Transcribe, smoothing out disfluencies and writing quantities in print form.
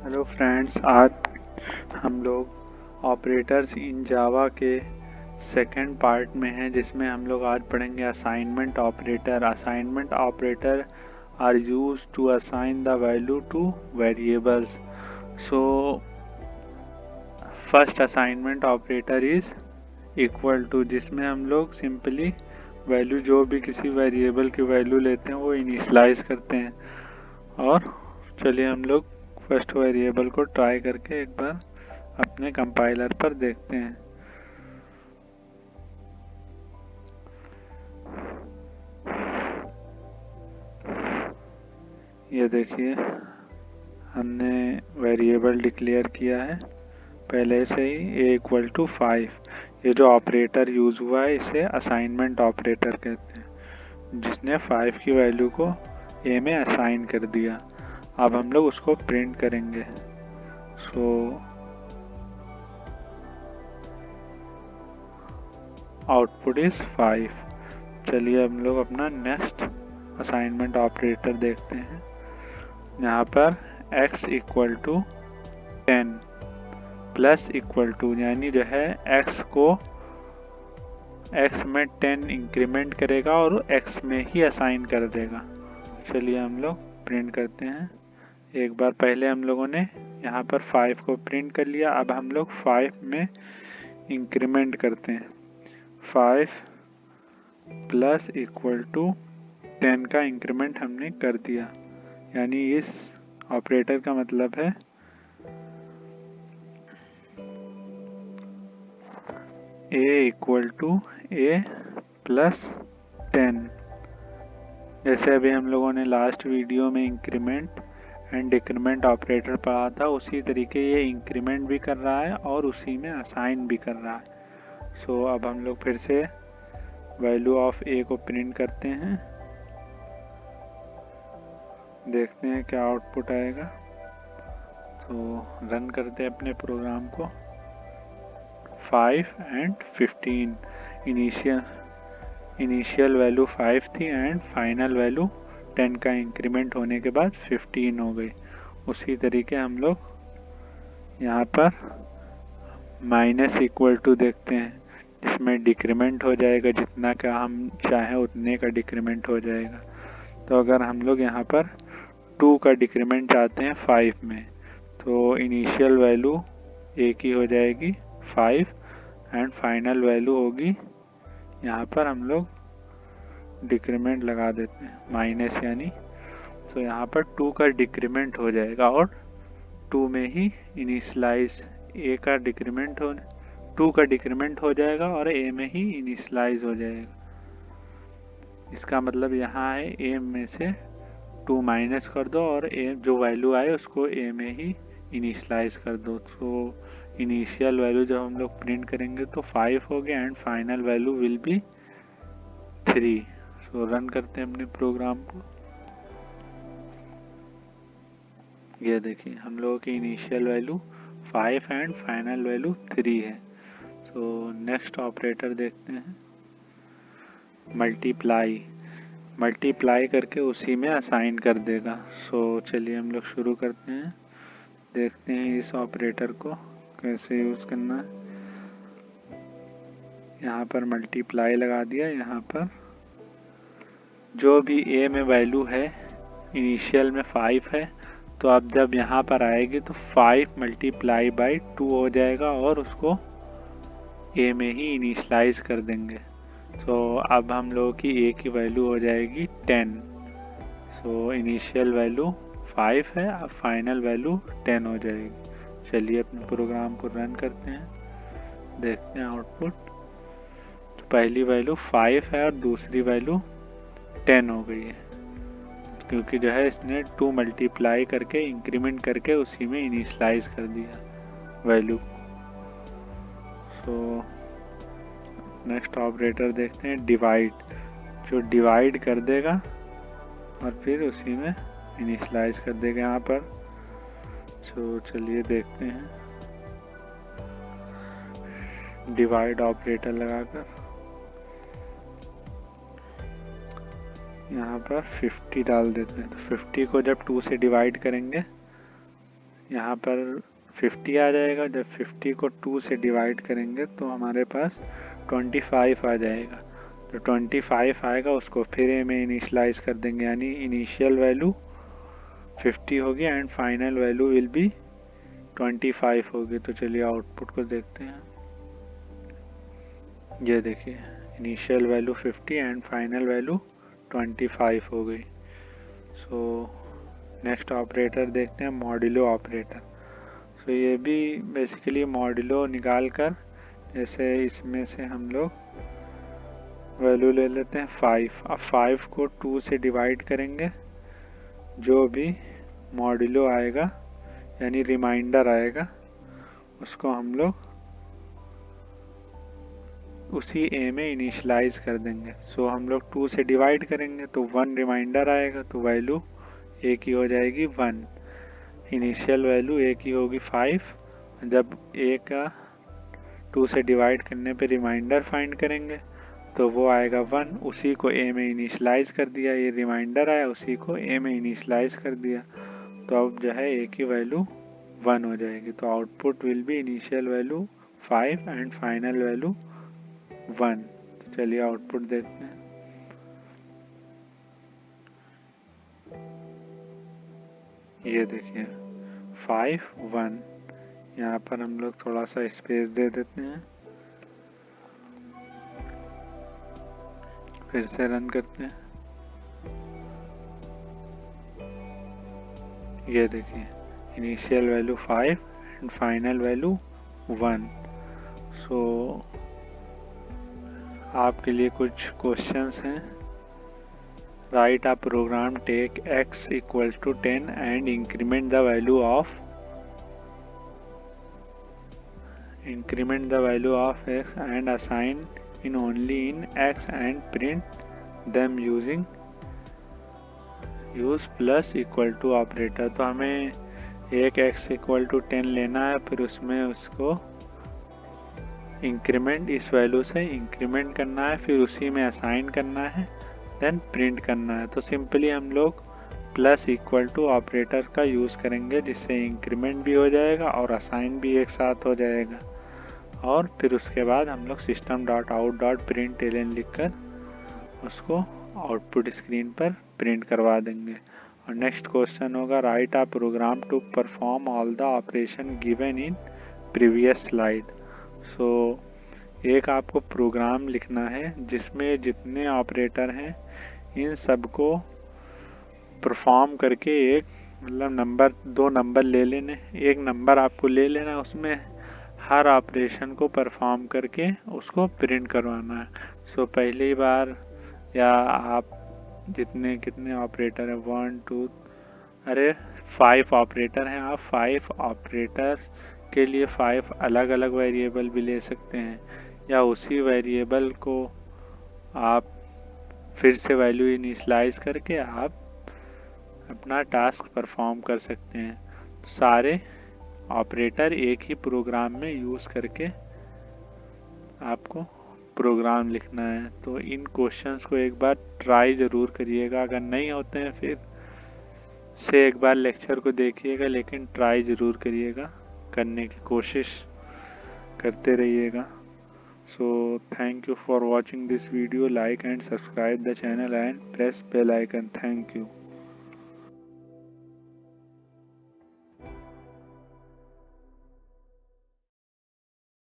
Hello friends, आज हम लोग ऑपरेटर्स इन जावा के सेकंड पार्ट में हैं, जिसमें हम लोग आज पढ़ेंगे assignment operator. Assignment operator are used to assign the value to variables. So first assignment operator is equal to, जिसमें हम लोग सिंपली वैल्यू जो भी किसी वेरिएबल की वैल्यू लेते हैं वो इनिशियलाइज करते हैं। और चलिए हम लोग फर्स्ट वेरिएबल को ट्राई करके एक बार अपने कंपाइलर पर देखते हैं। ये देखिए, हमने वेरिएबल डिक्लेयर किया है पहले से ही, a इक्वल टू 5। ये जो ऑपरेटर यूज हुआ है इसे असाइनमेंट ऑपरेटर कहते हैं, जिसने 5 की वैल्यू को a में असाइन कर दिया। अब हम लोग उसको प्रिंट करेंगे। So output is 5। चलिए हम लोग अपना नेक्स्ट असाइनमेंट ऑपरेटर देखते हैं। यहाँ पर x equal to 10 plus equal to, यानी जो है x को x में 10 इंक्रीमेंट करेगा और x में ही असाइन कर देगा। चलिए हम लोग प्रिंट करते हैं। एक बार पहले हम लोगों ने यहाँ पर 5 को प्रिंट कर लिया, अब हम लोग 5 में इंक्रीमेंट करते हैं। 5 प्लस इक्वल टू 10 का इंक्रीमेंट हमने कर दिया, यानी इस ऑपरेटर का मतलब है a equal to a plus 10। जैसे अभी हम लोगों ने लास्ट वीडियो में इंक्रीमेंट एंड डिक्रीमेंट ऑपरेटर पढ़ा था, उसी तरीके ये इंक्रीमेंट भी कर रहा है और उसी में असाइन भी कर रहा है। सो अब हम लोग फिर से वैल्यू ऑफ a को प्रिंट करते हैं, देखते हैं क्या आउटपुट आएगा। तो रन करते हैं अपने प्रोग्राम को। 5 एंड 15, इनिशियल वैल्यू 5 थी एंड फाइनल वैल्यू 10 का इंक्रीमेंट होने के बाद 15 हो गई। उसी तरीके हम लोग यहाँ पर माइनस इक्वल टू देखते हैं, जिसमें डिक्रीमेंट हो जाएगा, जितना का हम चाहें उतने का डिक्रीमेंट हो जाएगा। तो अगर हम लोग यहाँ पर 2 का डिक्रीमेंट चाहते हैं 5 में, तो इनिशियल वैल्यू एक ही हो जाएगी 5 एंड फाइनल वैल्यू होगी, यहाँ पर हम लोग डिक्रीमेंट लगा देते हैं माइनस, यानी तो यहाँ पर 2 का डिक्रीमेंट हो जाएगा और 2 में ही इनिशियलाइज a का डिक्रीमेंट हो 2 का डिक्रीमेंट हो जाएगा और a में ही इनिशियलाइज हो जाएगा। इसका मतलब यहाँ है a में से 2 माइनस कर दो और a जो वैल्यू आए उसको a में ही इनिशियलाइज कर दो। तो इनिशियल वैल्यू जब हम लोग प्रिंट करेंगे तो 5 हो गया and final value will be 3। So run करते हैं अपने प्रोग्राम को। ये देखिए, हम लोगों की initial value 5 and final value 3 है। तो नेक्स्ट ऑपरेटर देखते हैं, मल्टीप्लाई करके उसी में असाइन कर देगा। सो चलिए हम लोग शुरू करते हैं, देखते हैं इस ऑपरेटर को कैसे यूज़ करना है। यहाँ पर मल्टीप्लाई लगा दिया, यहाँ पर जो भी a में वैल्यू है इनिशियल में 5 है, तो अब जब यहाँ पर आएगी तो 5 मल्टीप्लाई बाई 2 हो जाएगा और उसको a में ही इनिशियलाइज कर देंगे। तो अब हम लोगों की a की वैल्यू हो जाएगी 10। सो इनिशियल वैल्यू 5 है, अब फाइनल वैल्यू 10 हो जाएगी। चलिए अपने प्रोग्राम को रन करते हैं, देखते हैं आउटपुट। तो पहली वैल्यू 5 है और दूसरी वैल्यू 10 हो गई है, क्योंकि जो है इसने 2 मल्टीप्लाई करके इंक्रीमेंट करके उसी में इनिशियलाइज कर दिया वैल्यू। सो नेक्स्ट ऑपरेटर देखते हैं, डिवाइड, जो डिवाइड कर देगा और फिर उसी में इनिशियलाइज कर देगा यहाँ पर। सो चलिए देखते हैं, डिवाइड ऑपरेटर लगाकर यहाँ पर 50 डाल देते हैं। तो 50 को जब 2 से डिवाइड करेंगे, यहाँ पर 50 आ जाएगा। जब 50 को 2 से डिवाइड करेंगे तो हमारे पास 25 आ जाएगा। तो 25 आएगा, उसको फिर ए में इनिशलाइज कर देंगे, यानी इनिशियल वैल्यू 50 होगी and final value will be 25 होगी। तो चलिए आउटपुट को देखते हैं। ये देखिए, initial value 50 and final value 25 हो गई। सो नेक्स्ट ऑपरेटर देखते हैं, मॉड्यूलो ऑपरेटर। सो ये भी बेसिकली मॉड्यूलो निकाल कर, जैसे इसमें से हम लोग वैल्यू ले लेते हैं 5। अब 5 को 2 से डिवाइड करेंगे, जो भी मॉड्यूलो आएगा यानी रिमाइंडर आएगा उसको हम लोग उसी ए में इनिशलाइज कर देंगे। सो हम लोग 2 से डिवाइड करेंगे तो 1 रिमाइंडर आएगा, तो वैल्यू ए की हो जाएगी 1। इनिशियल वैल्यू ए की होगी 5। जब ए का 2 से डिवाइड करने पे रिमाइंडर फाइंड करेंगे तो वो आएगा 1। उसी को ए में इनिशलाइज कर दिया, ये रिमाइंडर आया उसी को ए में इनिशलाइज कर दिया, तो अब जो है ए की वैल्यू 1 हो जाएगी। तो output will be initial value 5 and final value 1। चलिए आउटपुट देखते हैं। ये देखिए 5 1। यहाँ पर हम लोग थोड़ा सा स्पेस दे देते हैं, फिर से रन करते हैं। ये देखिए initial value 5 and final value 1। So आपके लिए कुछ क्वेश्चंस हैं। Write a program take x equal to 10 and increment the value of x and assign in only in x and print them using use plus equal to operator. तो हमें एक x equal to 10 लेना है, फिर उसमें उसको increment इस value से इंक्रीमेंट करना है, फिर उसी में असाइन करना है, देन प्रिंट करना है। तो सिंपली हम लोग प्लस इक्वल टू ऑपरेटर का यूज़ करेंगे, जिससे इंक्रीमेंट भी हो जाएगा और असाइन भी एक साथ हो जाएगा। और फिर उसके बाद हम लोग system dot out dot println लिख कर उसको आउटपुट स्क्रीन पर प्रिंट करवा देंगे। और नेक्स्ट क्वेश्चन होगा write a program to perform all the operation given in previous slide. So एक आपको प्रोग्राम लिखना है जिसमें जितने ऑपरेटर हैं इन सबको परफॉर्म करके एक मतलब नंबर 2 नंबर ले लेने, एक नंबर आपको ले लेना, उसमें हर ऑपरेशन को परफॉर्म करके उसको प्रिंट करवाना है। सो पहली बार या आप जितने कितने ऑपरेटर है 1 2 अरे 5 ऑपरेटर हैं, आप 5 ऑपरेटर्स के लिए 5 अलग अलग वेरिएबल भी ले सकते हैं, या उसी वेरिएबल को आप फिर से वैल्यू इनिशियलाइज करके आप अपना टास्क परफॉर्म कर सकते हैं। तो सारे ऑपरेटर एक ही प्रोग्राम में यूज़ करके आपको प्रोग्राम लिखना है। तो इन क्वेश्चंस को एक बार ट्राई ज़रूर करिएगा, अगर नहीं होते हैं फिर से एक बार लेक्चर को देखिएगा, लेकिन ट्राई ज़रूर करिएगा, करने की कोशिश करते रहिएगा। So thank you for watching this video, like and subscribe the channel and press bell icon. Thank you.